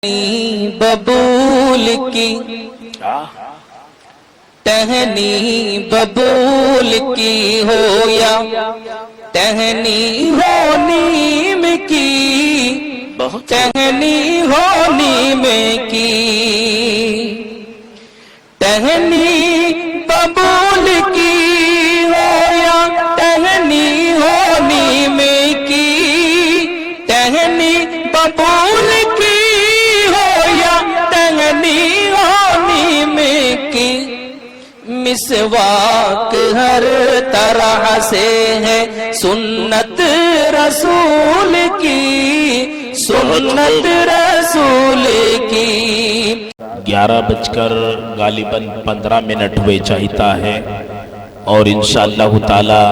ببول کی ٹہنی ببول کی ہو یا ٹہنی ہو نیم کی، ٹہنی ہو نیم کی، ٹہنی ببول کی ہو یا ٹہنی ہو نیم کی، ٹہنی ببول کی مسواک ہر طرح سے ہے سنت رسول کی، سنت رسول کی۔ 11 غالباً 15 ہوئے چاہتا ہے، اور انشاءاللہ تعالی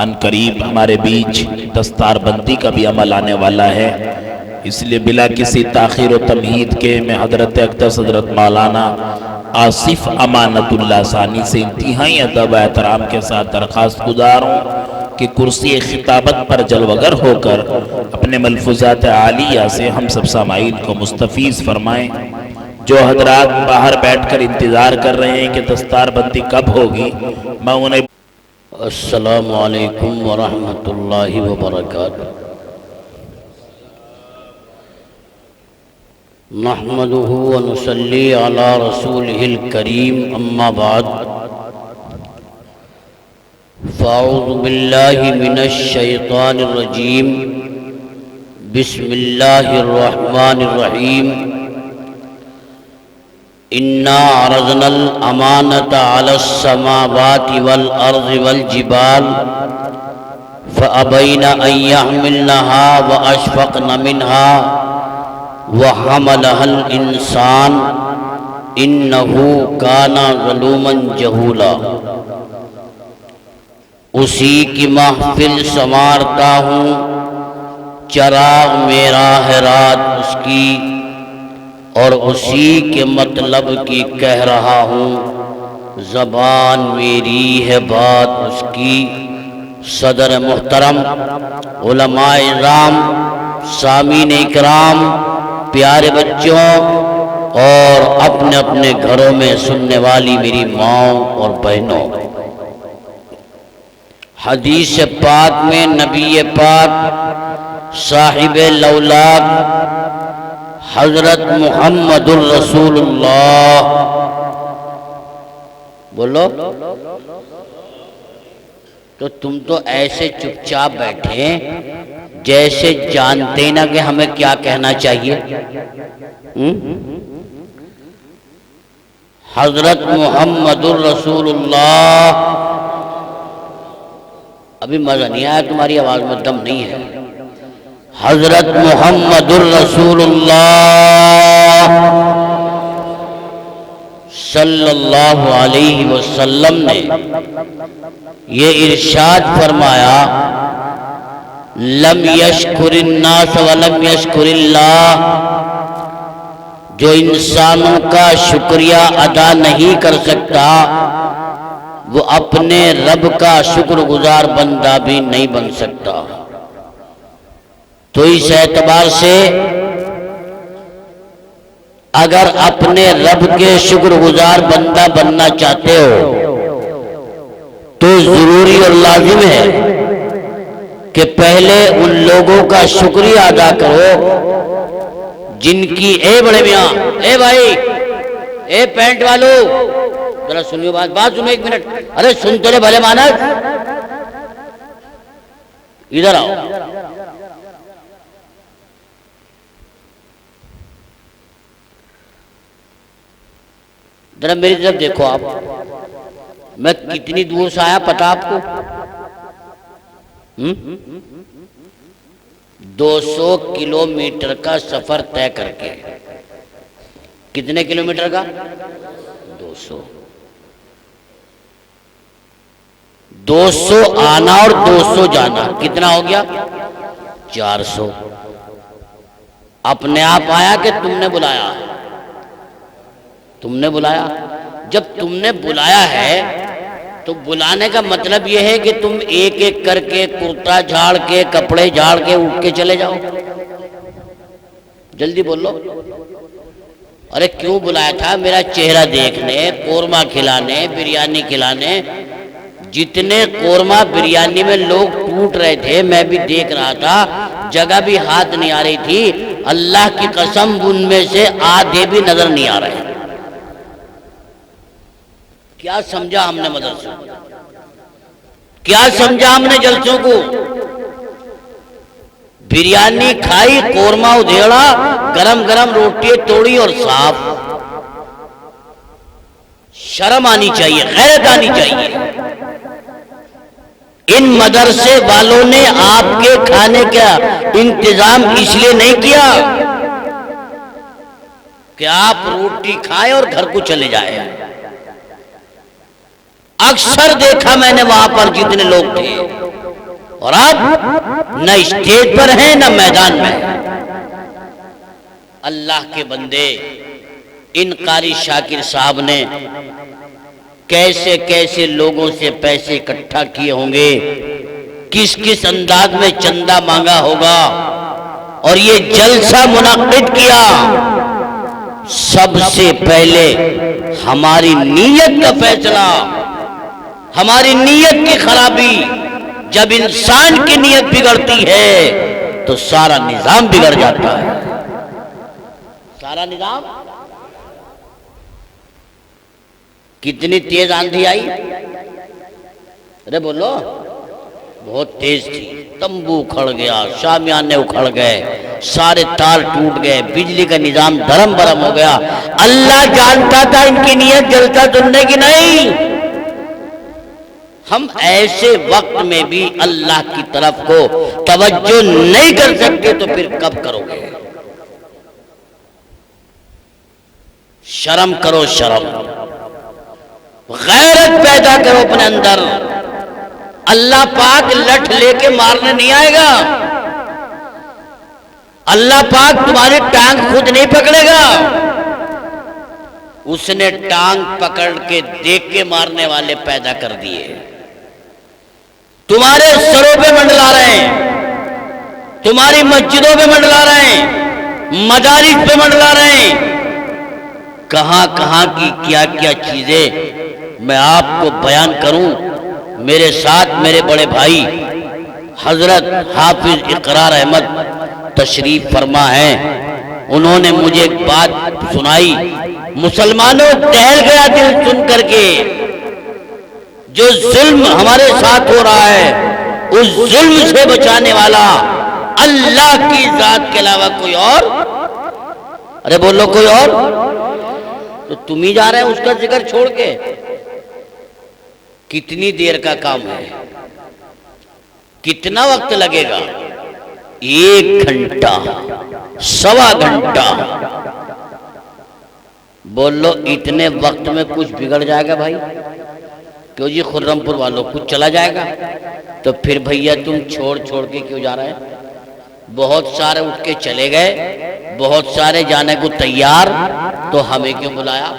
ان قریب ہمارے بیچ دستار بندی کا بھی عمل آنے والا ہے۔ اس لیے بلا کسی تاخیر و تمہید کے میں حضرت اقدس حضرت مولانا آصف امانت اللہ ثانی سے انتہائی ادب و احترام کے ساتھ درخواست گزار ہوں کہ کرسی خطابت پر جلوگر ہو کر اپنے ملفوظات عالیہ سے ہم سب سامعین کو مستفیض فرمائیں۔ جو حضرات باہر بیٹھ کر انتظار کر رہے ہیں کہ دستار بندی کب ہوگی، میں انہیں السلام علیکم ورحمۃ اللہ وبرکاتہ۔ نحمده ونصلي على رسوله الكريم اما بعد، فاعوذ باللہ من الشیطان الرجیم، بسم اللہ الرحمن الرحیم۔ انا عرضنا الامانة على السماوات والارض والجبال فابین ان يحملنها واشفقن منها وَحَمَلَهَا الْإِنسَانُ إِنَّهُ كَانَ ظَلُومًا جَهُولًا۔ اسی کی محفل سنوارتا ہوں، چراغ میرا ہے رات اس کی، اور اسی کے مطلب کی کہہ رہا ہوں، زبان میری ہے بات اس کی۔ صدر محترم، علماء اعظام، سامعین اکرام، پیارے بچوں اور اپنے اپنے گھروں میں سننے والی میری ماؤں اور بہنوں، حدیث پاک میں نبی پاک صاحب الاولاد حضرت محمد الرسول اللہ، بولو تو تم تو ایسے چپ چاپ بیٹھے جیسے جانتے نہ کہ ہمیں کیا کہنا چاہیے۔ حضرت محمد الرسول اللہ، ابھی مزہ نہیں آیا، تمہاری آواز میں دم نہیں ہے۔ حضرت محمد الرسول اللہ صلی اللہ علیہ وسلم نے یہ ارشاد فرمایا، لم یشکر الناس ولم یشکر اللہ، جو انسانوں کا شکریہ ادا نہیں کر سکتا وہ اپنے رب کا شکر گزار بندہ بھی نہیں بن سکتا۔ تو اس اعتبار سے اگر اپنے رب کے شکر گزار بندہ بننا چاہتے ہو تو ضروری اور لازم ہے کہ پہلے ان لوگوں کا شکریہ ادا کرو جن کی، اے بڑے میاں، اے بھائی، اے پینٹ والو، ذرا سنیو، بات سنو ایک منٹ، ارے سن تو لے بھلے مانس، ادھر آؤ۔ ذرا میری طرف دیکھو، آپ، میں کتنی دور سے آیا پتہ آپ کو؟ 200 کلومیٹر کا سفر طے کر کے۔ کتنے کلومیٹر کا؟ 200 آنا اور 200 جانا، کتنا ہو گیا؟ 400۔ اپنے آپ آیا کہ تم نے بلایا؟ تم نے بلایا۔ جب تم نے بلایا ہے تو بلانے کا مطلب یہ ہے کہ تم ایک ایک کر کے کرتا جھاڑ کے، کپڑے جھاڑ کے اٹھ کے چلے جاؤ۔ جلدی بولو۔ ارے کیوں بلایا تھا؟ میرا چہرہ دیکھنے، قورمہ کھلانے، بریانی کھلانے۔ جتنے قورمہ بریانی میں لوگ ٹوٹ رہے تھے میں بھی دیکھ رہا تھا، جگہ بھی ہاتھ نہیں آ رہی تھی۔ اللہ کی قسم ان میں سے آدھے بھی نظر نہیں آ رہے۔ کیا سمجھا ہم نے مدرسہ؟ کیا سمجھا ہم نے جلسوں کو؟ بریانی کھائی، قورمہ ادھیڑا، گرم گرم روٹی توڑی اور صاف۔ شرم آنی چاہیے، غیرت آنی چاہیے۔ ان مدرسے والوں نے آپ کے کھانے کا انتظام اس لیے نہیں کیا کہ آپ روٹی کھائیں اور گھر کو چلے جائیں۔ اکثر دیکھا میں نے وہاں پر جتنے لوگ تھے، اور اب نہ اسٹیج پر ہیں نہ میدان میں۔ اللہ کے بندے، ان قاری شاکر صاحب نے کیسے کیسے لوگوں سے پیسے اکٹھا کیے ہوں گے، کس کس انداز میں چندہ مانگا ہوگا، اور یہ جلسہ منعقد کیا۔ سب سے پہلے ہماری نیت کا فیصلہ، ہماری نیت کی خرابی۔ جب انسان کی نیت بگڑتی ہے تو سارا نظام بگڑ جاتا ہے، سارا نظام۔ کتنی تیز آندھی آئی؟ ارے بولو، بہت تیز تھی۔ تمبو اکھڑ گیا، شامیانے اکھڑ گئے، سارے تار ٹوٹ گئے، بجلی کا نظام دھرم برم ہو گیا۔ اللہ جانتا تھا ان کی نیت جلسہ سننے کی نہیں۔ ہم ایسے وقت میں بھی اللہ کی طرف کو توجہ نہیں کر سکتے تو پھر کب کرو گے؟ شرم کرو، شرم، غیرت پیدا کرو اپنے اندر۔ اللہ پاک لٹھ لے کے مارنے نہیں آئے گا، اللہ پاک تمہاری ٹانگ خود نہیں پکڑے گا، اس نے ٹانگ پکڑ کے دیکھ کے مارنے والے پیدا کر دیے۔ تمہارے سروں پہ منڈلا رہے ہیں، تمہاری مسجدوں پہ منڈلا رہے ہیں، مدارس پہ منڈلا رہے ہیں۔ کہاں کہاں کی کیا کیا چیزیں میں آپ کو بیان کروں۔ میرے ساتھ میرے بڑے بھائی حضرت حافظ اقرار احمد تشریف فرما ہیں، انہوں نے مجھے ایک بات سنائی۔ مسلمانوں، ٹہل گیا دل سن کر کے، جو ظلم ہمارے ساتھ ہو رہا ہے اس ظلم سے بچانے والا اللہ کی ذات کے علاوہ کوئی اور؟ ارے بولو، کوئی اور؟ تو تم ہی جا رہے ہیں اس کا ذکر چھوڑ کے۔ کتنی دیر کا کام ہے؟ کتنا وقت لگے گا؟ 1 گھنٹہ، 1.25 گھنٹہ۔ بولو، اتنے وقت میں کچھ بگڑ جائے گا بھائی؟ کیوں جی خرم پور والوں کچھ چلا جائے گا؟ تو پھر بھیا تم چھوڑ کے کیوں جا رہے ہیں؟ بہت سارے اٹھ کے چلے گئے، بہت سارے جانے کو تیار، تو ہمیں کیوں بلایا؟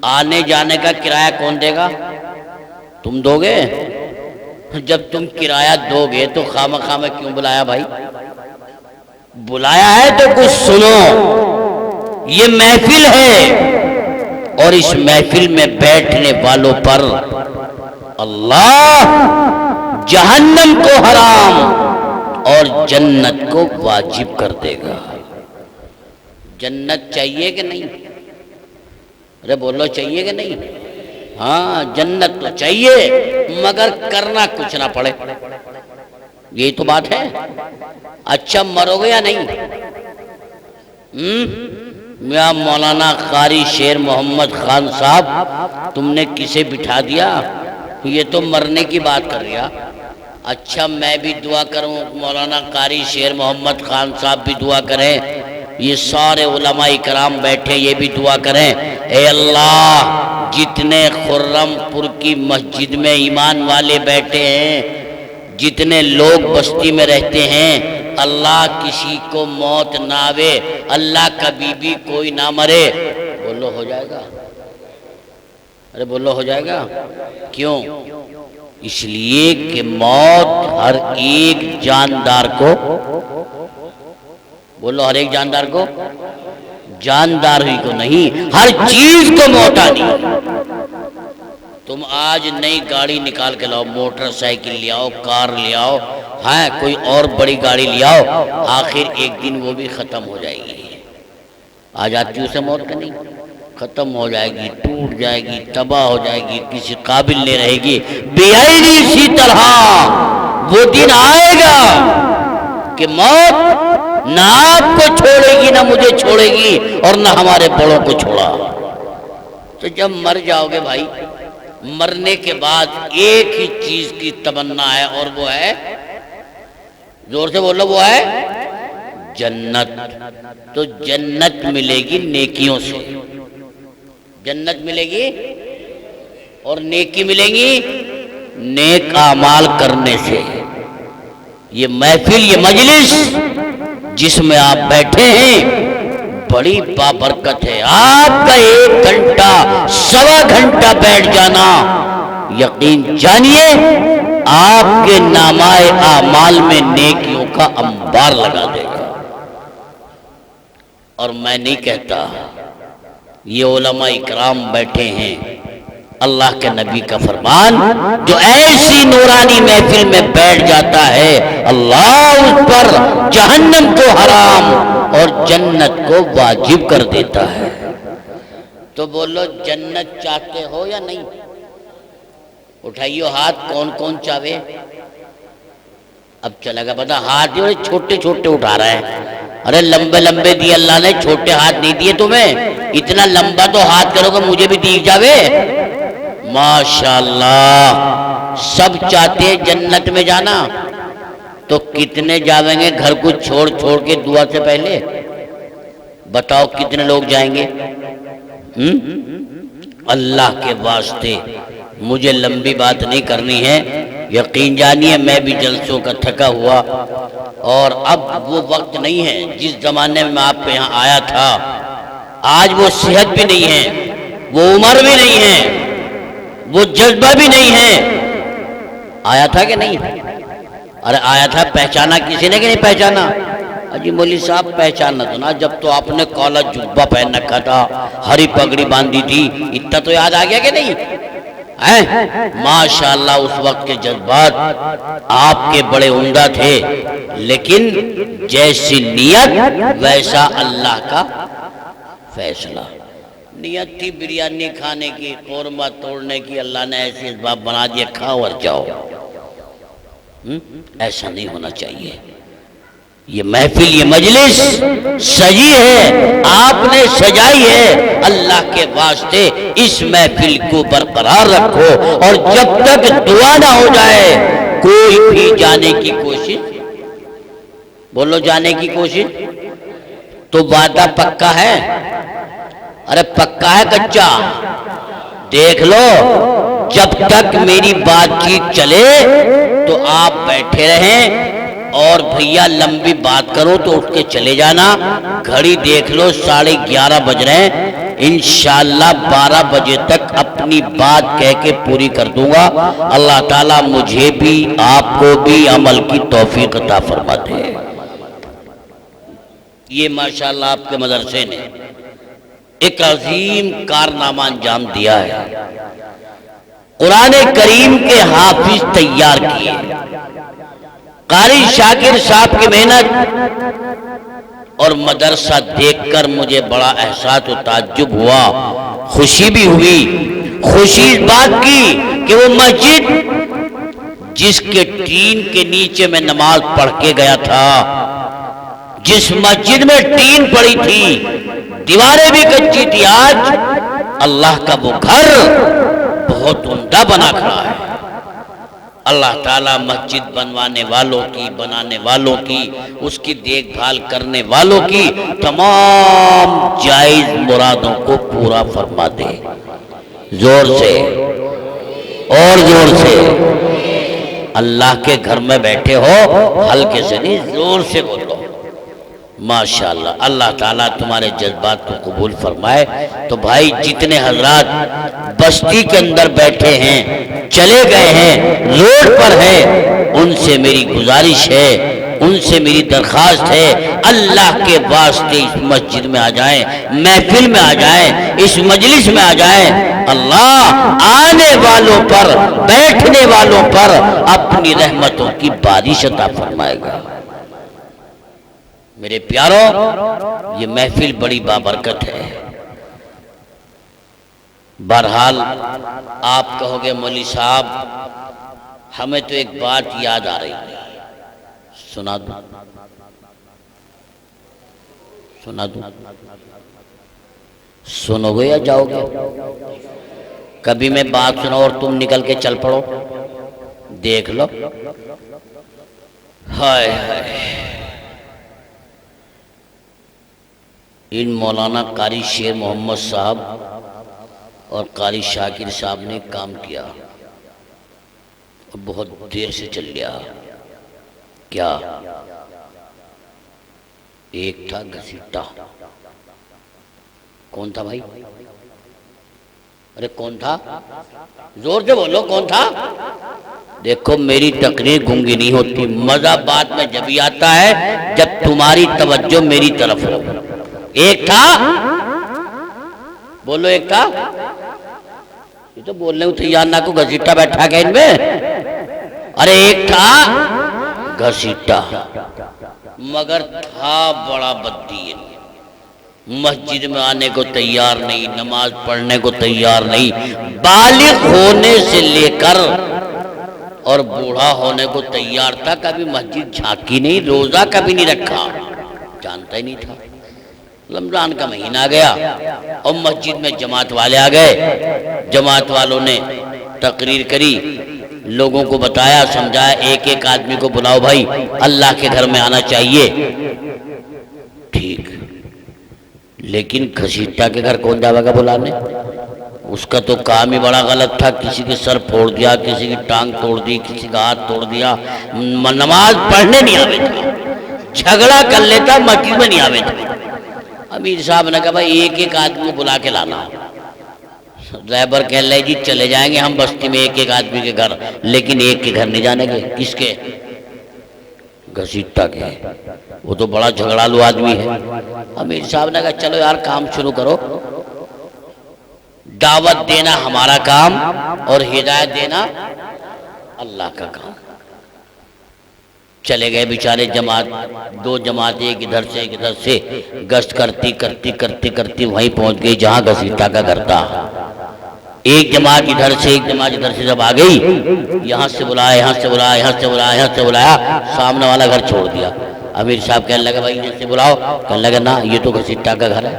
آنے جانے کا کرایہ کون دے گا؟ تم دو گے؟ جب تم کرایہ دو گے تو خامخواہ میں کیوں بلایا بھائی؟ بلایا ہے تو کچھ سنو۔ یہ محفل ہے، اور اس محفل میں بیٹھنے والوں پر اللہ جہنم کو حرام اور جنت کو واجب کر دے گا۔ جنت چاہیے کہ نہیں؟ ارے بولو، چاہیے کہ نہیں؟ ہاں، جنت تو چاہیے، مگر کرنا کچھ نہ پڑے، یہی تو بات ہے۔ اچھا، مرو گے یا نہیں؟ میاں مولانا قاری شیر محمد خان صاحب، تم نے کسے بٹھا دیا؟ یہ تو مرنے کی بات کر رہا۔ اچھا، میں بھی دعا کروں، مولانا قاری شیر محمد خان صاحب بھی دعا کریں، یہ سارے علماء کرام بیٹھے یہ بھی دعا کریں۔ اے اللہ، جتنے خرم پور کی مسجد میں ایمان والے بیٹھے ہیں، جتنے لوگ بستی میں رہتے ہیں، اللہ کسی کو موت نہ آوے، اللہ کبھی بھی کوئی نہ مرے۔ بولو، ہو جائے گا؟ ارے بولو، ہو جائے گا؟ کیوں؟ اس لیے کہ موت ہر ایک جاندار کو، بولو، ہر ایک جاندار کو جاندار ہی کو نہیں، ہر چیز کو موت آنی ہے۔ تم آج نئی گاڑی نکال کے لاؤ، موٹر سائیکل لے آؤ، کار لے آؤ، ہاں کوئی اور بڑی گاڑی لے آؤ، آخر ایک دن وہ بھی ختم ہو جائے گی۔ آ جاتی اسے موت کا نہیں، ختم ہو جائے گی، ٹوٹ جائے گی، تباہ ہو جائے گی، کسی قابل نہیں رہے گی۔ بیائی اسی طرح وہ دن آئے گا کہ موت نہ آپ کو چھوڑے گی، نہ مجھے چھوڑے گی، اور نہ ہمارے بڑوں کو چھوڑا۔ تو جب مر جاؤ گے بھائی، مرنے کے بعد ایک ہی چیز کی تمنا ہے، اور وہ ہے، زور سے بولو، وہ ہے جنت۔ تو جنت ملے گی نیکیوں سے، جنت ملے گی، اور نیکی ملے گی نیک اعمال کرنے سے۔ یہ محفل، یہ مجلس جس میں آپ بیٹھے ہیں بڑی بابرکت ہے۔ آپ کا 1 گھنٹہ، 1.25 گھنٹہ بیٹھ جانا، یقین جانیے آپ کے نامۂ اعمال میں نیکیوں کا انبار لگا دے گا۔ اور میں نہیں کہتا، یہ علماء اکرام بیٹھے ہیں، اللہ کے نبی کا فرمان، جو ایسی نورانی محفل میں بیٹھ جاتا ہے اللہ اس پر جہنم کو حرام اور جنت کو واجب کر دیتا ہے۔ تو بولو جنت چاہتے ہو یا نہیں؟ اٹھائیو ہاتھ، کون کون چاہے؟ اب چلے گا پتا، ہاتھ جو چھوٹے چھوٹے اٹھا رہا ہے۔ ارے لمبے لمبے دیے اللہ نے، چھوٹے ہاتھ نہیں دیے تمہیں، اتنا لمبا تو ہاتھ کرو گے مجھے بھی دیکھ جاوے۔ ماشاءاللہ، سب چاہتے ہیں جنت میں جانا، تو کتنے جاویں گے گھر کو چھوڑ چھوڑ کے دعا سے پہلے؟ بتاؤ کتنے لوگ جائیں گے؟ اللہ کے واسطے مجھے لمبی بات نہیں کرنی ہے، یقین جانیے میں بھی جلسوں کا تھکا ہوا، اور اب وہ وقت نہیں ہے جس زمانے میں آپ کے یہاں آیا تھا۔ آج وہ صحت بھی نہیں ہے، وہ عمر بھی نہیں ہے، وہ جذبہ بھی نہیں ہے۔ آیا تھا کہ نہیں؟ ارے آیا تھا، پہچانا کسی نے کہ نہیں پہچانا؟ اجی مولوی صاحب پہچانا تو نا، جب تو آپ نے کالا جبہ پہن رکھا تھا، ہری پگڑی باندھی تھی، اتنا تو یاد آ گیا کہ نہیں؟ ماشاءاللہ اس وقت کے جذبات آپ کے بڑے عمدہ تھے، لیکن جیسی نیت ویسا اللہ کا فیصلہ۔ نیت تھی بریانی کھانے کی، قورمہ توڑنے کی، اللہ نے ایسے اسباب بنا دیا، کھاؤ اور جاؤ۔ ایسا نہیں ہونا چاہیے۔ یہ محفل، یہ مجلس سجی ہے، آپ نے سجائی ہے، اللہ کے واسطے اس محفل کو برقرار رکھو، اور جب تک دعا نہ ہو جائے کوئی بھی جانے کی کوشش، بولو جانے کی کوشش، تو وعدہ پکا ہے؟ ارے پکا ہے کچا؟ دیکھ لو، جب تک میری بات چیت چلے تو آپ بیٹھے رہیں، اور بھیا لمبی بات کرو تو اٹھ کے چلے جانا۔ گھڑی دیکھ لو 11:30 بج رہے ہیں، انشاءاللہ 12 بجے تک اپنی بات کہہ کے پوری کر دوں گا۔ اللہ تعالیٰ مجھے بھی آپ کو بھی عمل کی توفیق عطا فرما دے۔ یہ ماشاءاللہ آپ کے مدرسے نے ایک عظیم کارنامہ انجام دیا ہے، قرآن کریم کے حافظ تیار کیے۔ قاری شاکر صاحب کی محنت اور مدرسہ دیکھ کر مجھے بڑا احساس و تعجب ہوا، خوشی بھی ہوئی۔ خوشی اس بات کی کہ وہ مسجد جس کے ٹین کے نیچے میں نماز پڑھ کے گیا تھا، جس مسجد میں ٹین پڑی تھی، دیواریں بھی کچی تھی، آج اللہ کا وہ گھر بہت عمدہ بنا کھڑا ہے۔ اللہ تعالیٰ مسجد بنوانے والوں کی، بنانے والوں کی، اس کی دیکھ بھال کرنے والوں کی تمام جائز مرادوں کو پورا فرما دے۔ زور سے اور زور سے، اللہ کے گھر میں بیٹھے ہو، ہلکے سے نہیں، زور سے بولو۔ ماشاءاللہ، اللہ تعالیٰ تمہارے جذبات کو قبول فرمائے۔ تو بھائی جتنے حضرات بستی کے اندر بیٹھے ہیں، چلے گئے ہیں، روڈ پر ہیں، ان سے میری گزارش ہے، ان سے میری درخواست ہے اللہ کے واسطے اس مسجد میں آ جائیں، محفل میں آ جائیں، اس مجلس میں آ جائیں۔ اللہ آنے والوں پر، بیٹھنے والوں پر اپنی رحمتوں کی بارش عطا فرمائے گا۔ میرے پیاروں، یہ محفل بڑی بابرکت ہے۔ بہرحال آپ کہو گے مولوی صاحب ہمیں تو ایک بات یاد آ رہی ہے، سنا دوں؟ سنا دوں؟ سنو گے یا جاؤ گے؟ کبھی میں بات سنو اور تم نکل کے چل پڑو، دیکھ لو۔ ہائے ہائے، ان مولانا قاری شیر محمد صاحب اور قاری شاکر صاحب نے کام کیا اور بہت دیر سے چل گیا۔ کیا؟ ایک تھا گھسیٹا۔ کون تھا بھائی؟ ارے کون تھا؟ زور سے بولو، کون تھا؟ دیکھو میری تقریر گونگی نہیں ہوتی، مزہ بات میں جب ہی آتا ہے جب تمہاری توجہ میری طرف ہو۔ ایک تھا، بولو ایک تھا۔ یہ تو بولنے کو تیار نہ کو گھسیٹا بیٹھا گیا ان میں۔ ارے ایک تھا گھسیٹا، مگر تھا بڑا بددین، مسجد میں آنے کو تیار نہیں، نماز پڑھنے کو تیار نہیں، بالغ ہونے سے لے کر اور بوڑھا ہونے کو تیار تھا، کبھی مسجد جھانکی نہیں، روزہ کبھی نہیں رکھا، جانتا ہی نہیں تھا۔ رمضان کا مہینہ آ گیا اور مسجد میں جماعت والے آ گئے، جماعت والوں نے تقریر کری، لوگوں کو بتایا سمجھایا، ایک ایک آدمی کو بلاؤ بھائی اللہ کے گھر میں آنا چاہیے۔ ٹھیک، لیکن گھسیٹا کے گھر کون جاوے گا بلانے؟ اس کا تو کام ہی بڑا غلط تھا، کسی کے سر پھوڑ دیا، کسی کی ٹانگ توڑ دی، کسی کا ہاتھ توڑ دیا، نماز پڑھنے نہیں آوے تھا، جھگڑا کر لیتا، مسجد میں نہیں آوے تھا۔ امیر صاحب نے کہا بھائی ایک ایک آدمی کو بلا کے لانا۔ رہبر کہہ لے جی چلے جائیں گے ہم بستی میں ایک ایک آدمی کے گھر، لیکن ایک کے گھر نہیں جانے گے۔ کس کے؟ گھسیٹا کے۔ وہ تو بڑا جھگڑالو آدمی ہے۔ امیر صاحب نے کہا چلو یار کام شروع کرو، دعوت دینا ہمارا کام اور ہدایت دینا اللہ کا کام۔ چلے گئے بیچارے، جماعت دو جماعت ایک ادھر سے ایک ادھر سے گشت کرتی کرتی کرتی کرتی وہیں پہنچ گئی جہاں گھسیٹا کا گھر تھا۔ ایک جماعت ادھر سے ایک جماعت ادھر سے جب آ گئی، یہاں سے بلایا یہاں سے بلایا یہاں سے بلایا یہاں سے بلایا، سامنے والا گھر چھوڑ دیا۔ امیر صاحب کہنے لگا بھائی ادھر سے بلاؤ، کہنے لگا نا یہ تو گھسیٹا کا گھر ہے،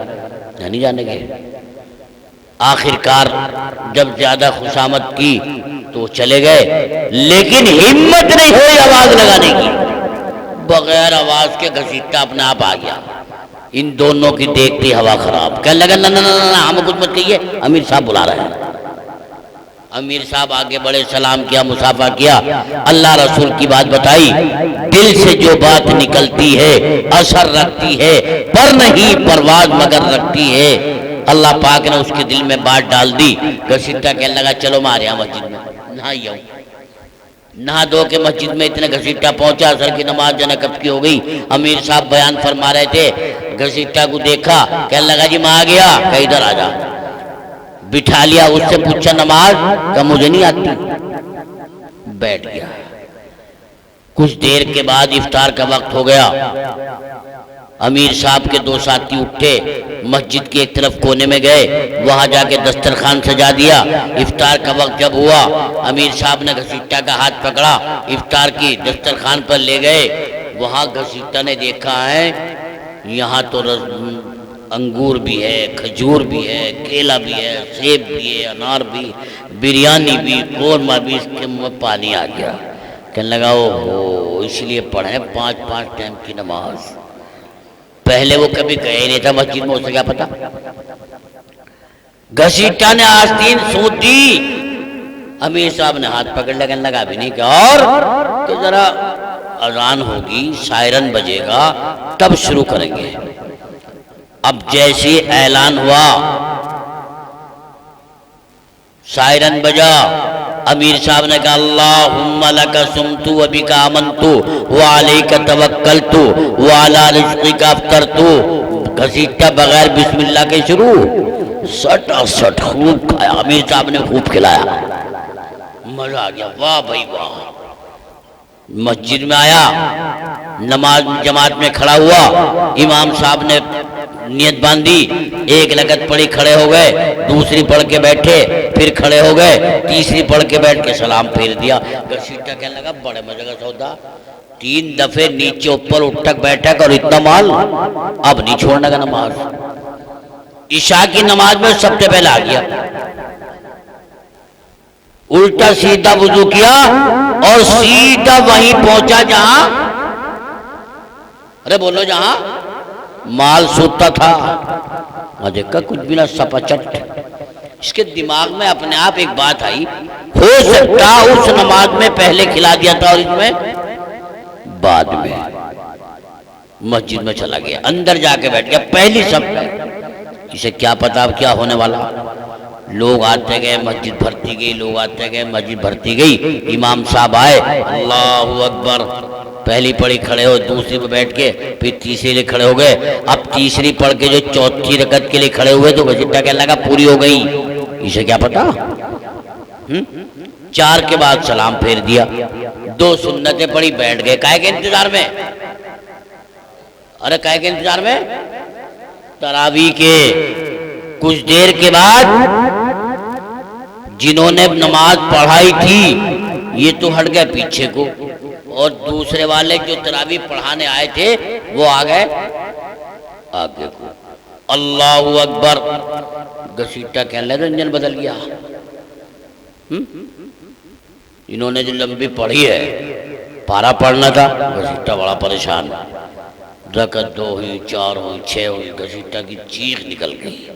نہیں جانے گے۔ آخر کار جب زیادہ خوشامد کی تو چلے گئے، لیکن ہمت نہیں ہوئی آواز لگانے کی، بغیر آواز کے گھسیٹا اپنے آپ آ گیا۔ ان دونوں کی دیکھتی ہوا خراب، کہنے لگا نا نا نا ہم کچھ مت کہیے، امیر صاحب بلا رہے ہیں۔ امیر صاحب آگے بڑے، سلام کیا، مصافحہ کیا، اللہ رسول کی بات بتائی۔ دل سے جو بات نکلتی ہے اثر رکھتی ہے، پر نہیں پرواز مگر رکھتی ہے۔ اللہ پاک نے اس کے دل میں بات ڈال دی۔ گھسیٹا کہنے لگا چلو مارے یہاں مسجد میں نہائی آؤں۔ نہا دو کے مسجد میں اتنے گھسیٹا پہنچا، عصر کی نماز جانا کب کی ہو گئی۔ امیر صاحب بیان فرما رہے تھے، گھسیٹا کو دیکھا، کہنے لگا جی میں آ گیا، کہ ادھر آ جا۔ بٹھا لیا، اس سے پوچھا نماز، کہ مجھے نہیں آتی، بیٹھ گیا۔ کچھ دیر کے بعد افطار کا وقت ہو گیا۔ امیر صاحب کے دو ساتھی اٹھے، مسجد کی ایک طرف کونے میں گئے، وہاں جا کے دسترخوان سجا دیا۔ افطار کا وقت جب ہوا، امیر صاحب نے گھسیٹا کا ہاتھ پکڑا، افطار کی دسترخوان پر لے گئے۔ وہاں گھسیٹا نے دیکھا ہے یہاں تو انگور بھی ہے، کھجور بھی ہے، کیلا بھی ہے، سیب بھی ہے، انار بھی، بریانی بھی، قورمہ بھی، اس کے منہ پانی آ گیا۔ کہنے لگا اوہو، اس لیے پڑھیں 5 ٹائم کی نماز۔ پہلے وہ کبھی گئے نہیں تھا مسجد میں، اسے کیا پتا۔ گھسیٹا نے آستین سونت دی، امیر صاحب نے ہاتھ پکڑ لیا، کہنے لگا ابھی نہیں کیا، اور تو ذرا اذان ہوگی، سائرن بجے گا، تب شروع کریں گے۔ اب جیسے اعلان ہوا، سائرن بجا، امیر صاحب نے کہا اللہم لک سمت و بک آمنت و علیک توکلت و علی رزقک افطرت. گھسیٹا بغیر بسم اللہ کے شروع. سٹا سٹ خوب کھایا. امیر صاحب نے خوب کھلایا. مزہ آ گیا. واہ بھائی واہ. مسجد میں آیا, نماز جماعت میں کھڑا ہوا. امام صاحب نے نیت باندھی, ایک رکعت پڑھی, کھڑے ہو گئے, دوسری پڑھ کے بیٹھے, پھر کھڑے ہو گئے, تیسری پڑھ کے بیٹھ کے سلام پھیر دیا. گھسیٹا کہنے لگا بڑے مزے کا سودا, 3 دفعے نیچے اوپر اٹھک بیٹھک اور اتنا مال, اب نہیں چھوڑنے کا نماز. عشاء کی نماز میں سب سے پہلے آ گیا, الٹا سیدھا وضو کیا اور سیدھا وہیں پہنچا جہاں, ارے بولو, جہاں مال سوتا تھا. دیکھا کچھ بھی نہ سپچٹ. اس کے دماغ میں اپنے آپ ایک بات آئی, ہو سکتا اس نماز میں پہلے کھلا دیا تھا اور اس میں بعد میں. مسجد میں چلا گیا, اندر جا کے بیٹھ گیا پہلی صف میں. اسے کیا پتا اب کیا ہونے والا. لوگ آتے گئے, مسجد بھرتی گئی, لوگ آتے گئے, مسجد بھرتی گئی. امام صاحب آئے, اللہ اکبر, پہلی پڑھی کھڑے ہو, دوسری پہ بیٹھ کے, پھر تیسری لیے کھڑے ہو گئے. اب تیسری پڑھ کے جو چوتھی رکعت کے لیے کھڑے ہوئے تو گھسیٹا کہنے لگا پوری ہو گئی. اسے کیا پتا. 4 کے بعد سلام پھیر دیا, 2 سنتیں پڑھی, بیٹھ گئے. کائے کے انتظار میں, ارے کائے کے انتظار میں, تراویح کے. کچھ دیر کے بعد جنہوں نے نماز پڑھائی تھی یہ تو ہٹ گئے پیچھے کو, اور دوسرے والے جو تراویح پڑھانے آئے تھے وہ آ گئے آگے کو. اللہ اکبر. گھسیٹا کہنے لگا انجن بدل گیا. انہوں نے جو لمبی پڑھی ہے, پارا پڑھنا تھا, گھسیٹا بڑا پریشان. رکعت 2 ہوئی, 4 ہوئی, 6 ہوئی. گھسیٹا کی چیخ نکل گئی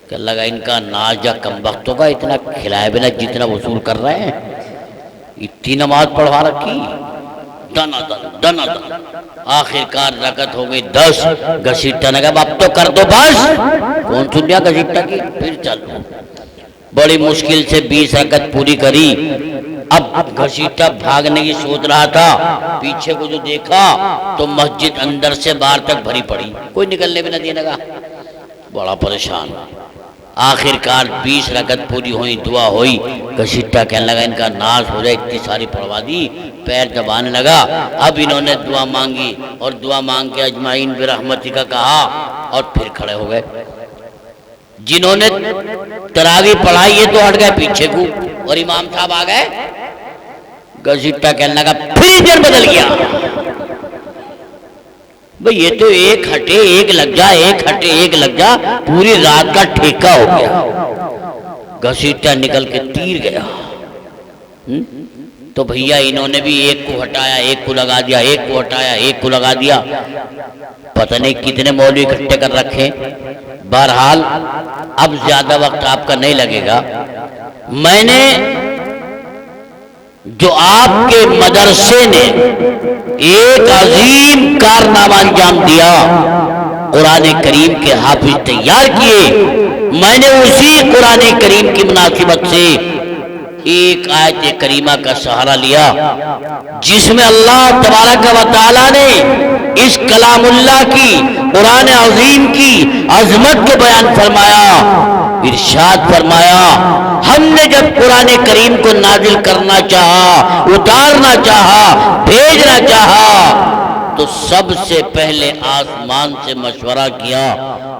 کہ لگا ان کا ناز یا کم وقتوں کا, اتنا کھلائے بنا جتنا وصول کر رہے ہیں, اتنی نماز پڑھوا رکھی. دنا دن دنا دن. آخر کار رکعت ہو گئی 10. گھسیٹا نے کہا اب تو کر دو بس. کون سن لیا گھسیٹا کی, پھر چلو. بڑی مشکل سے 20 رکعت پوری کری. اب گھسیٹا بھاگنے کی سوچ رہا تھا, پیچھے کو جو دیکھا تو مسجد اندر سے باہر تک بھری پڑی, کوئی نکلنے بھی نہ دینے کا. بڑا پریشان. آخر کار 20 رکعت پوری ہوئی, دعا ہوئی. گھسیٹا کہنے لگا ان کا ناز ہو جائے, اتنی ساری پڑھوا دی. پیر دبانے لگا. اب انہوں نے دعا مانگی اور دعا مانگ کے اجمعین برحمتک کا کہا اور پھر کھڑے ہو گئے. جنہوں نے تراویح پڑھائی یہ تو ہٹ گئے پیچھے کو, اور امام صاحب آ گئے. گھسیٹا کہنے لگا پھر انجن بدل گیا. بھئی یہ تو ایک ہٹے ایک لگ جا, ایک ہٹے ایک لگ جا, پوری رات کا ٹھیکہ ہو گیا. گھسیٹا نکل کے تیر گیا. تو بھیا انہوں نے بھی ایک کو ہٹایا, ایک کو لگا دیا, ایک کو ہٹایا, ایک کو لگا دیا. پتہ نہیں کتنے مولوی اکٹھے کر رکھے. بہرحال اب زیادہ وقت آپ کا نہیں لگے گا. میں نے جو آپ کے مدرسے نے ایک عظیم کارنامہ انجام دیا, قرآن کریم کے حافظ تیار کیے, میں نے اسی قرآن کریم کی مناسبت سے ایک آیت کریمہ کا سہارا لیا جس میں اللہ تبارک و تعالیٰ نے اس کلام اللہ کی, قرآن عظیم کی عظمت کو بیان فرمایا. ارشاد فرمایا ہم نے جب قرآن کریم کو نازل کرنا چاہا, اتارنا چاہا, بھیجنا چاہا تو سب سے پہلے آسمان سے مشورہ کیا.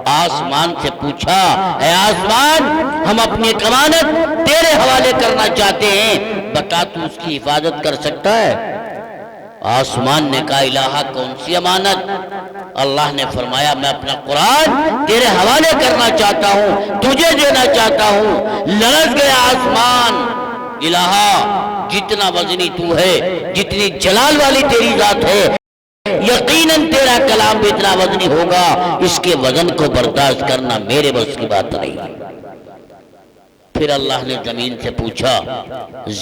آسمان سے پوچھا اے آسمان ہم اپنی امانت تیرے حوالے کرنا چاہتے ہیں, بتا تو اس کی حفاظت کر سکتا ہے؟ آسمان نے کہا الہا کون سی امانت؟ اللہ نے فرمایا میں اپنا قرآن تیرے حوالے کرنا چاہتا ہوں, تجھے دینا چاہتا ہوں. لرز گیا آسمان, الہا جتنا وزنی تو ہے, جتنی جلال والی تیری ذات ہے, یقیناً تیرا کلام بھی اتنا وزنی ہوگا, اس کے وزن کو برداشت کرنا میرے بس کی بات نہیں. پھر اللہ نے زمین سے پوچھا,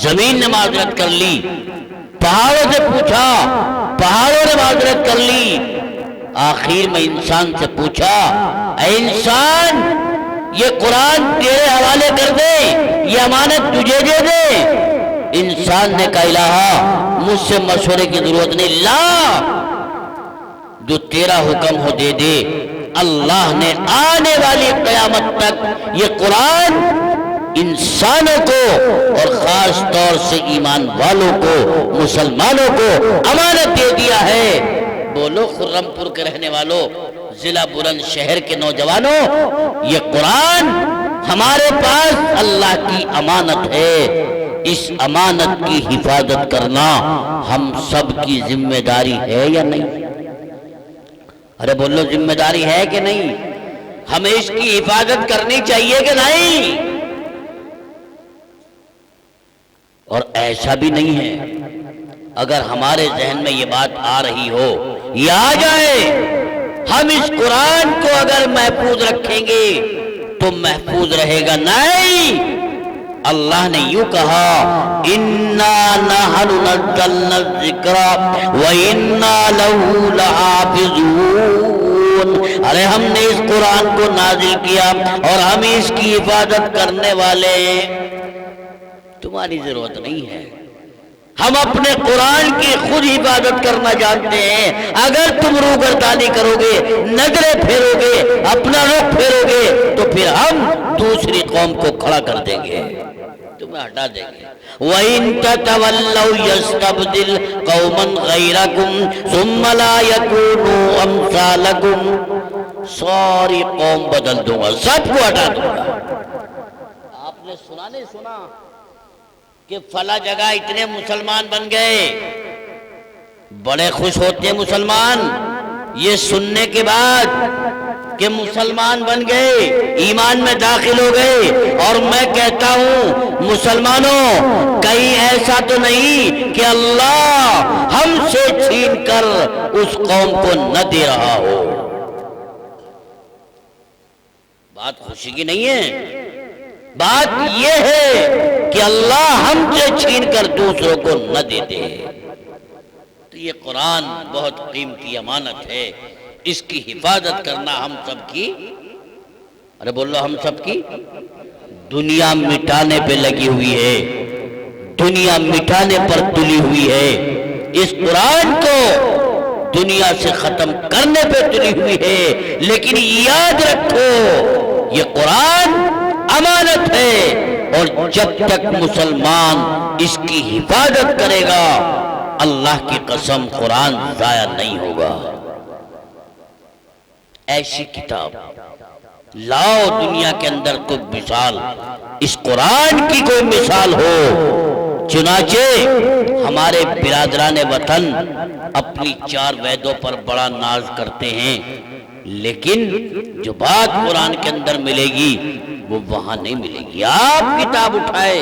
زمین نے معذرت کر لی. پہاڑوں سے پوچھا, پہاڑوں نے معذرت کر لی. آخر میں انسان سے پوچھا اے انسان یہ قرآن تیرے حوالے کر دے یہ امانت تجھے دے دے؟ انسان نے کہا الہا مجھ سے مشورے کی ضرورت نہیں، لا جو تیرا حکم ہو دے دے۔ اللہ نے آنے والی قیامت تک یہ قرآن انسانوں کو اور خاص طور سے ایمان والوں کو، مسلمانوں کو امانت دے دیا ہے۔ بولو خرم پور کے رہنے والوں، ضلع بلند شہر کے نوجوانوں، یہ قرآن ہمارے پاس اللہ کی امانت ہے۔ اس امانت کی حفاظت کرنا ہم سب کی ذمہ داری ہے یا نہیں؟ ارے بولو ذمہ داری ہے کہ نہیں؟ ہمیں اس کی حفاظت کرنی چاہیے کہ نہیں؟ اور ایسا بھی نہیں ہے اگر ہمارے ذہن میں یہ بات آ رہی ہو، یہ آ جائے ہم اس قرآن کو اگر محفوظ رکھیں گے تو محفوظ رہے گا، نہیں۔ اللہ نے یوں کہا اِنَّا نَحْنُ نَزَّلْنَا الذِّكْرَ وَإِنَّا لَهُ لَحَافِظُونَ۔ ارے ہم نے اس قرآن کو نازل کیا اور ہم اس کی حفاظت کرنے والے ہیں۔ تمہاری ضرورت نہیں ہے، ہم اپنے قرآن کی خود حفاظت کرنا جانتے ہیں۔ اگر تم روگردانی کرو گے، نظریں پھیرو گے، اپنا رخ پھیرو گے تو پھر ہم دوسری قوم کو کھڑا کر دیں گے، تمہیں ہٹا دیں گے۔ وَإِن تَتَوَلَّوْا يَسْتَبْدِلْ قَوْمًا غَيْرَكُمْ ثُمَّ لَا يَكُونُوا أَمْثَالَكُمْ۔ ساری قوم بدل دوں گا، سب کو ہٹا دوں گا۔ آپ نے سنا نہیں سنا کہ فلاں جگہ اتنے مسلمان بن گئے؟ بڑے خوش ہوتے ہیں مسلمان یہ سننے کے بعد کہ مسلمان بن گئے، ایمان میں داخل ہو گئے۔ اور میں کہتا ہوں مسلمانوں، کہیں ایسا تو نہیں کہ اللہ ہم سے چھین کر اس قوم کو نہ دے رہا ہو؟ بات خوشی کی نہیں ہے، بات یہ ہے کہ اللہ ہم سے چھین کر دوسروں کو نہ دے دے۔ تو یہ قرآن بہت قیمتی امانت ہے، اس کی حفاظت کرنا ہم سب کی، ارے بولو ہم سب کی، دنیا مٹانے پہ لگی ہوئی ہے، دنیا مٹانے پر تلی ہوئی ہے۔ اس قرآن کو دنیا سے ختم کرنے پہ تلی ہوئی ہے، لیکن یاد رکھو یہ قرآن امانت ہے، اور جب تک مسلمان اس کی حفاظت کرے گا اللہ کی قسم قرآن ضائع نہیں ہوگا۔ ایسی کتاب لاؤ دنیا کے اندر کوئی مثال، اس قرآن کی کوئی مثال ہو۔ چنانچہ ہمارے برادران وطن اپنی چار ویدوں پر بڑا ناز کرتے ہیں، لیکن جو بات قرآن کے اندر ملے گی وہ وہاں نہیں ملے گی۔ آپ کتاب اٹھائے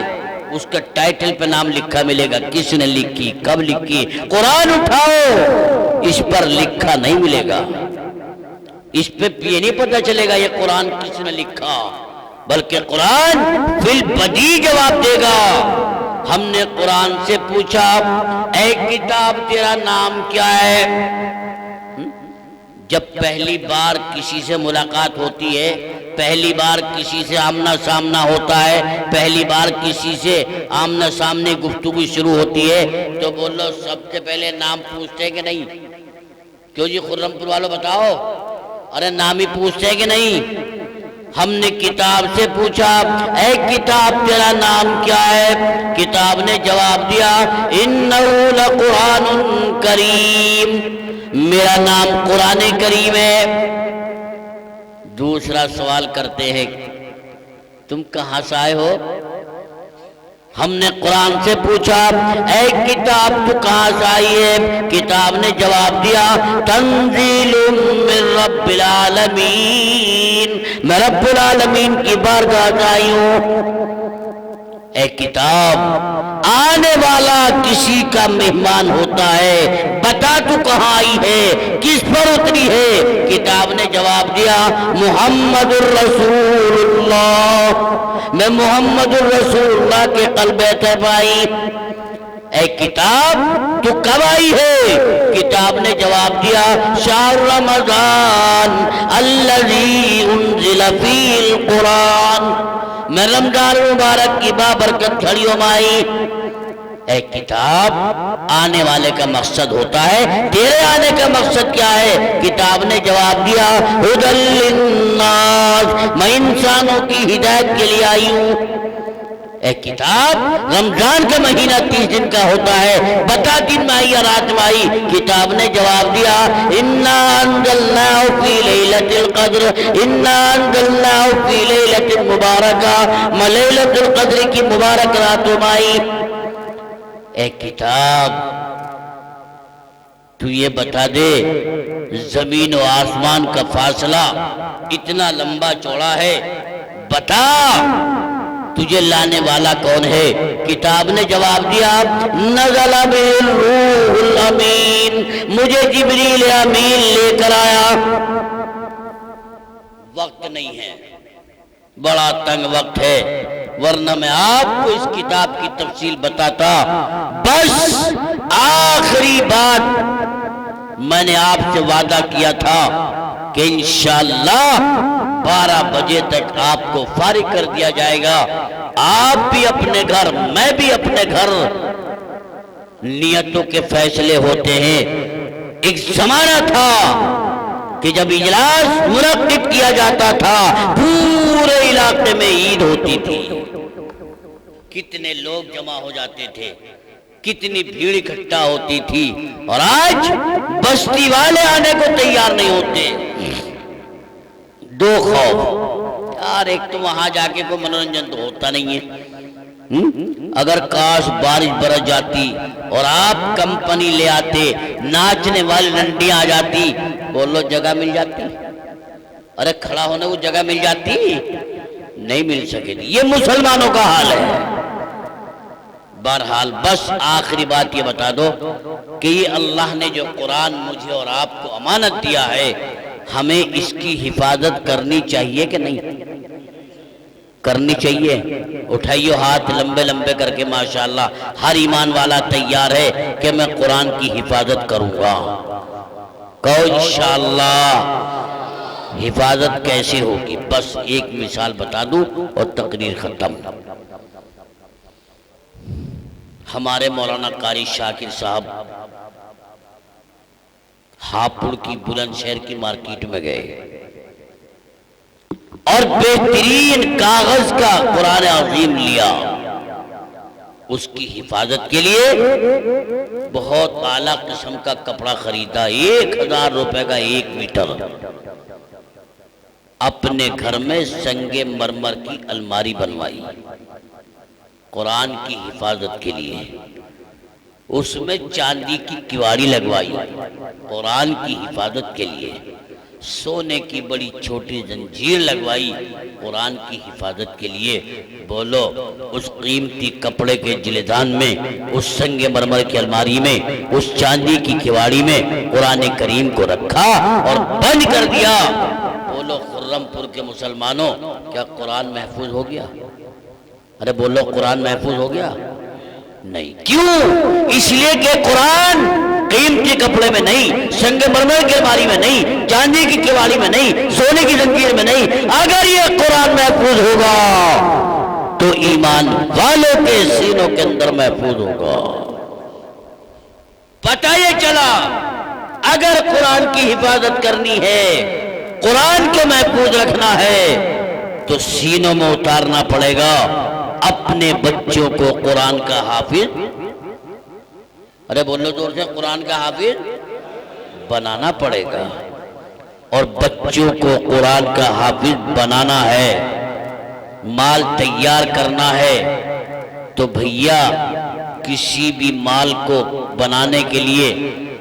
اس کا ٹائٹل پہ نام لکھا ملے گا، کس نے لکھی، کب لکھی۔ قرآن اٹھاؤ اس پر لکھا نہیں ملے گا، اس پہ یہ نہیں پتہ چلے گا یہ قرآن کس نے لکھا، بلکہ قرآن فی البدیہہ جواب دے گا۔ ہم نے قرآن سے پوچھا اے کتاب تیرا نام کیا ہے؟ جب پہلی بار کسی سے ملاقات ہوتی ہے، پہلی بار کسی سے آمنا سامنا ہوتا ہے، پہلی بار کسی سے آمنا سامنے گفتگو شروع ہوتی ہے تو بولو سب سے پہلے نام پوچھتے ہیں کہ نہیں؟ کیوں جی خرم پور والوں بتاؤ، ارے نام ہی پوچھتے ہیں کہ نہیں؟ ہم نے کتاب سے پوچھا اے کتاب تیرا نام کیا ہے؟ کتاب نے جواب دیا انَّهُ لَقُرْآنٌ کریم، میرا نام قرآن کریم ہے۔ دوسرا سوال کرتے ہیں تم کہاں سے آئے ہو؟ ہم نے قرآن سے پوچھا اے کتاب تو کہاں سے آئی ہے؟ کتاب نے جواب دیا تنزیل من رب العالمین، میں رب العالمین کی بارگاہ سے آئی ہوں۔ اے کتاب آنے والا کسی کا مہمان ہوتا ہے، بتا تو کہاں آئی ہے، کس پر اتری ہے؟ کتاب نے جواب دیا محمد الرسول اللہ، میں محمد الرسول اللہ کے قلب طیب آئی۔ اے کتاب تو کب آئی ہے؟ کتاب نے جواب دیا شہر رمضان الذی انزل فیہ القرآن، میں رمضان مبارک کی بابرکت گھڑیوں میں آئی۔ اے کتاب، آنے والے کا مقصد ہوتا ہے، تیرے آنے کا مقصد کیا ہے؟ کتاب نے جواب دیا، ھدی للناس، میں انسانوں کی ہدایت کے لیے آئی ہوں۔ اے کتاب، رمضان کا مہینہ 30 دن کا ہوتا ہے، بتا دن میں آئی یا رات میں آئی؟ کتاب نے جواب دیا، انا انزلناہ فی لیلۃ القدر، انا انزلناہ فی لیلۃ مبارکہ، میں لیلۃ القدر کی مبارک راتوں میں آئی۔ اے کتاب، تو یہ بتا دے، زمین و آسمان کا فاصلہ اتنا لمبا چوڑا ہے، بتا تجھے لانے والا کون ہے؟ کتاب نے جواب دیا، نزل بہ الروح الامین، مجھے جبریل امین لے کر آیا۔ وقت نہیں ہے، بڑا تنگ وقت ہے، ورنہ میں آپ کو اس کتاب کی تفصیل بتاتا۔ بس آخری بات، میں نے آپ سے وعدہ کیا تھا کہ انشاءاللہ 12 بجے تک آپ کو فارغ کر دیا جائے گا، آپ بھی اپنے گھر، میں بھی اپنے گھر۔ نیتوں کے فیصلے ہوتے ہیں۔ ایک زمانہ تھا کہ جب اجلاس منعقد کیا جاتا تھا، پورے علاقے میں عید ہوتی تھی، کتنے لوگ جمع ہو جاتے تھے، کتنی بھیڑ اکٹھا ہوتی تھی، اور آج بستی والے آنے کو تیار نہیں ہوتے۔ دو خوف، یار ایک تو وہاں جا کے کوئی منورنجن تو ہوتا نہیں ہے، اگر کاش بارش برس جاتی اور آپ کمپنی لے آتے، ناچنے والی رنڈیاں آ جاتی، بولو جگہ مل جاتی؟ ارے کھڑا ہونے کو جگہ مل جاتی؟ نہیں مل سکے گی۔ یہ مسلمانوں کا حال ہے۔ بہرحال بس آخری بات یہ بتا دو کہ یہ اللہ نے جو قرآن مجھے اور آپ کو امانت دیا ہے، ہمیں اس کی حفاظت کرنی چاہیے کہ نہیں کرنی چاہیے؟ اٹھائیو ہاتھ لمبے لمبے کر کے، ماشاءاللہ ہر ایمان والا تیار ہے کہ میں قرآن کی حفاظت کروں گا۔ کہو انشاءاللہ۔ حفاظت کیسے ہوگی؟ بس ایک مثال بتا دوں اور تقریر ختم۔ ہمارے مولانا قاری شاکر صاحب ہاپوڑ کی بلند شہر کی مارکیٹ میں گئے اور بہترین کاغذ کا قرآن عظیم لیا۔ اس کی حفاظت کے لیے بہت اعلیٰ قسم کا کپڑا خریدا، 1000 روپے کا 1 میٹر۔ اپنے گھر میں سنگ مرمر کی الماری بنوائی قرآن کی حفاظت کے لیے، اس میں چاندی کی کیواڑی لگوائی قرآن کی حفاظت کے لیے، سونے کی بڑی چھوٹی زنجیر لگوائی قرآن کی حفاظت کے لیے۔ بولو، اس قیمتی کپڑے کے جلدان میں، اس سنگ مرمر کی الماری میں، اس چاندی کی کیواڑی میں قرآن کریم کو رکھا اور بند کر دیا۔ بولو خرم پور کے مسلمانوں، کیا قرآن محفوظ ہو گیا؟ ارے بولو، قرآن محفوظ ہو گیا؟ نہیں۔ کیوں؟ اس لیے کہ قرآن قیمتی کپڑے میں نہیں، سنگ مرمر کی الماری میں نہیں، چاندی کی کیواڑی میں نہیں، سونے کی زنجیر میں نہیں۔ اگر یہ قرآن محفوظ ہوگا تو ایمان والوں کے سینوں کے اندر محفوظ ہوگا۔ پتہ یہ چلا، اگر قرآن کی حفاظت کرنی ہے، قرآن کو محفوظ رکھنا ہے، تو سینوں میں اتارنا پڑے گا۔ اپنے بچوں کو قرآن کا حافظ، ارے بولو زور سے، قرآن کا حافظ بنانا پڑے گا۔ اور بچوں کو قرآن کا حافظ بنانا ہے، مال تیار کرنا ہے، تو بھیا کسی بھی مال کو بنانے کے لیے،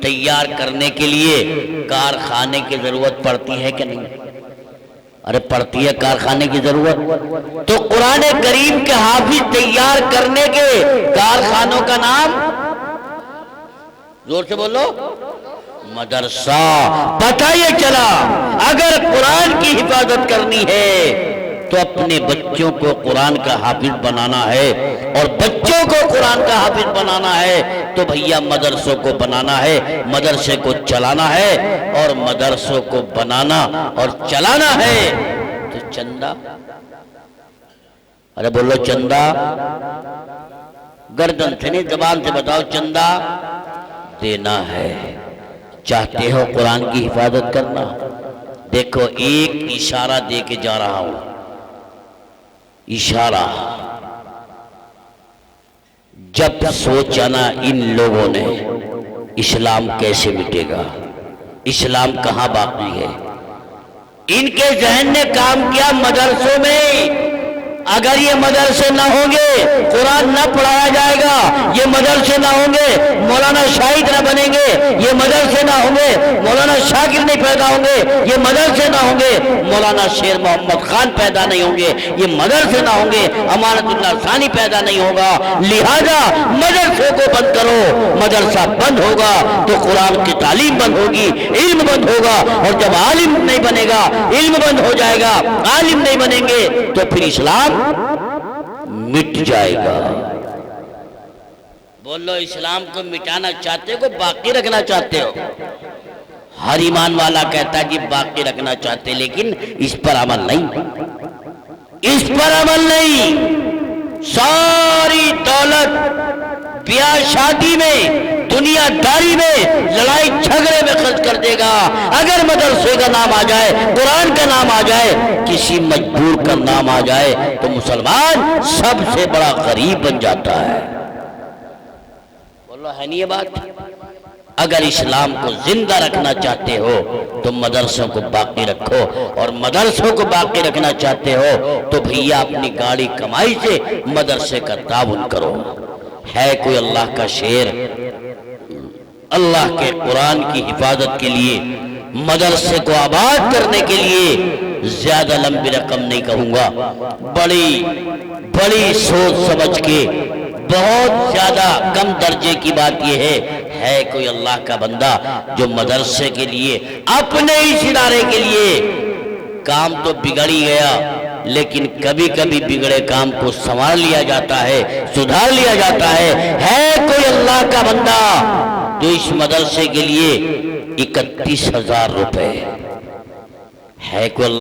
تیار کرنے کے لیے کارخانے کی ضرورت پڑتی ہے کہ نہیں؟ ارے پڑتی ہے کارخانے کی ضرورت۔ تو قرآن کریم کے حافظ تیار کرنے کے کارخانوں کا نام زور سے بولو، مدرسہ۔ پتہ یہ چلا، اگر قرآن کی حفاظت کرنی ہے تو اپنے بچوں کو قرآن کا حافظ بنانا ہے، اور بچوں کو قرآن کا حافظ بنانا ہے تو بھیا مدرسوں کو بنانا ہے، مدرسے کو چلانا ہے، اور مدرسوں کو بنانا اور چلانا ہے تو چندہ ارے بولو چندہ، گردن سے نہیں زبان سے بتاؤ، چندہ دینا ہے۔ چاہتے ہو قرآن کی حفاظت کرنا؟ دیکھو ایک اشارہ دے کے جا رہا ہوں، اشارہ۔ جب سوچا نا ان لوگوں نے اسلام کیسے مٹے گا، اسلام کہاں باقی ہے، ان کے ذہن نے کام کیا مدرسوں میں اگر یہ مدرسے نہ ہوں گے قرآن نہ پڑھایا جائے گا، یہ مدرسے نہ ہوں گے مولانا شاہد نہ بنیں گے، یہ مدرسے نہ ہوں گے مولانا شاکر نہیں پیدا ہوں گے، یہ مدرسے نہ ہوں گے مولانا شیر محمد خان پیدا نہیں ہوں گے، یہ مدرسے نہ ہوں گے امانت اللہ ثانی پیدا نہیں ہوگا۔ لہذا مدرسے کو بند کرو، مدرسہ بند ہوگا تو قرآن کی تعلیم بند ہوگی، علم بند ہوگا، اور جب عالم نہیں بنے گا علم بند ہو جائے گا، عالم نہیں بنیں گے تو پھر اسلام مٹ جائے گا۔ بولو اسلام کو مٹانا چاہتے ہو کہ باقی رکھنا چاہتے ہو؟ ہر ایمان والا کہتا ہے کہ باقی رکھنا چاہتے، لیکن اس پر عمل نہیں، اس پر عمل نہیں۔ ساری دولت بیاہ شادی میں، دنیا داری میں، لڑائی جھگڑے میں خرچ کر دے گا، اگر مدرسے کا نام آ جائے، قرآن کا نام آ جائے، کسی مجبور کا نام آ جائے تو مسلمان سب سے بڑا غریب بن جاتا ہے۔ بولو ہے نہیں یہ بات؟ اگر اسلام کو زندہ رکھنا چاہتے ہو تو مدرسوں کو باقی رکھو، اور مدرسوں کو باقی رکھنا چاہتے ہو تو بھیا اپنی گاڑی کمائی سے مدرسے کا تعاون کرو۔ ہے کوئی اللہ کا شیر اللہ کے قرآن کی حفاظت کے لیے، مدرسے کو آباد کرنے کے لیے زیادہ لمبی رقم نہیں کہوں گا، بڑی سوچ سمجھ کے بہت زیادہ کم درجے کی بات یہ ہے کوئی اللہ کا بندہ جو مدرسے کے لیے، اپنے اس ادارے کے لیے، کام تو بگڑ ہی گیا لیکن کبھی کبھی بگڑے کام کو سنوار لیا جاتا ہے، سدھار لیا جاتا ہے کوئی اللہ کا بندہ جو اس مدرسے کے لیے 31,000 روپے ہے کوئی